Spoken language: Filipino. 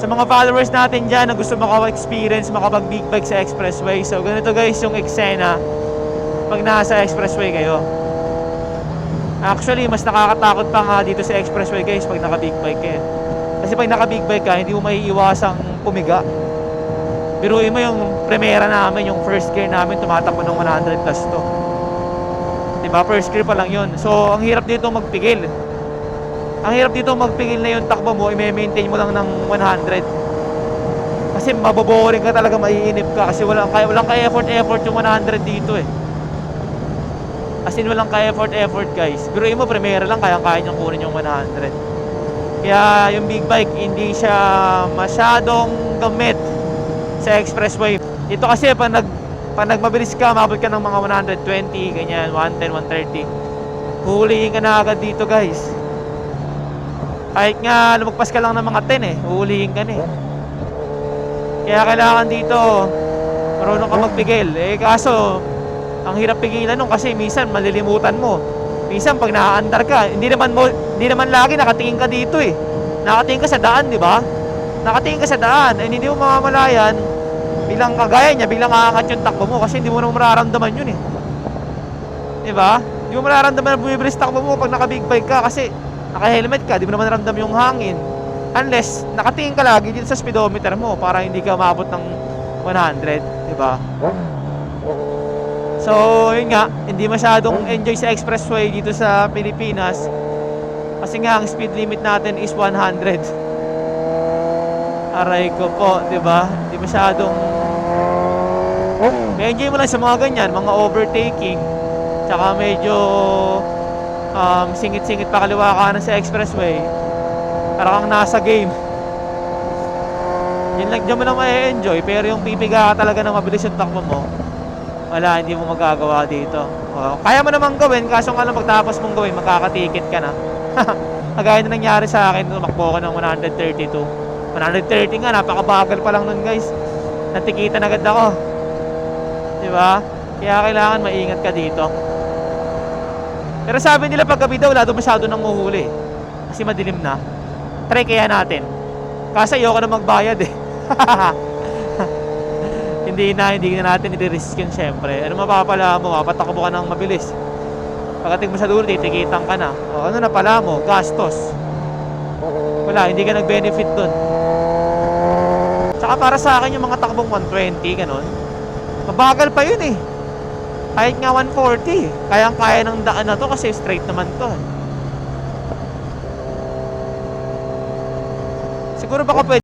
Sa mga followers natin dyan na gusto makaka-experience, makapag big bike sa expressway. So ganito guys yung eksena pag nasa expressway kayo. Actually mas nakakatakot pa nga dito sa expressway guys pag naka big bike eh. Kasi pag naka big bike ka, hindi mo maiiwasang pumiga. Biruin mo yung primera namin, yung first gear namin tumatakbo ng 100 plus to, diba? First gear pa lang yun. So ang hirap dito magpigil. Ang hirap dito magpigil na yung takbo mo, i-maintain mo lang ng 100. Kasi maboboring ka talaga, maiinip ka. Kasi walang ka-effort yung 100 dito eh. As in walang ka-effort guys. Biruin mo, primera lang, kaya niyang kunin yung 100. Kaya yung big bike, hindi siya masyadong gamit sa expressway. Dito kasi, pag nagmabilis ka, mabot ka ng mga 120, ganyan, 110, 130. Huhulihin ka na agad dito guys. Kahit nga lumagpas ka lang ng mga 10 eh, huhulihin ka na eh. Kaya kailangan dito marunong ka magpigil. Eh kaso ang hirap pigilan nun kasi minsan malilimutan mo. Minsan pag naaandar ka, hindi naman lagi nakatingin ka dito eh. Nakatingin ka sa daan, di ba? Nakatingin ka sa daan, eh hindi mo mamamalayan, bilang kagaya niya, bilang aangat yung takbo mo kasi hindi mo naman mararamdaman yun eh. Di ba? Hindi mo mararamdaman na bumibilis takbo mo pag naka big bike ka kasi naka-helmet ka, di mo naman naramdam yung hangin. Unless, nakatingin ka lagi dito sa speedometer mo para hindi ka maabot ng 100, di ba? So, yun nga, hindi masyadong enjoy sa expressway dito sa Pilipinas. Kasi nga, ang speed limit natin is 100. Aray ko po, di ba? Hindi masyadong... enjoy mo lang sa mga ganyan, mga overtaking. Tsaka medyo... singit-singit pa kaliwa kanan sa expressway. Parang kang nasa game. Yun lang, dyan mo lang ma-enjoy. Pero yung pipiga ka talaga ng mabilis yung takbo mo, wala, hindi mo magagawa dito. Kaya mo namang gawin, kaso nga lang pagtapos mong gawin, magkakatikit ka na. Kagaya na nangyari sa akin, tumakbo ko ng 132. 130 nga, napakabagal pa lang nun guys. Natikitan agad ako, diba? Kaya kailangan maingat ka dito. Pero sabi nila paggabi daw, wala daw masyado nang uhuli kasi madilim na. Try kaya natin. Kasi ayoko na magbayad eh. Hindi na natin i-risk yun syempre. Ano mapapala mo? Patakbo ka ng mabilis. Pagdating mo sa dulo, titikitan ka na. O ano na pala mo? Gastos. Wala, hindi ka nag-benefit dun. Tsaka para sa akin yung mga takbong 120, ganun, mabagal pa yun eh. Kahit nga 140, kayang-kaya ng daan na to kasi straight naman to. Siguro baka pwede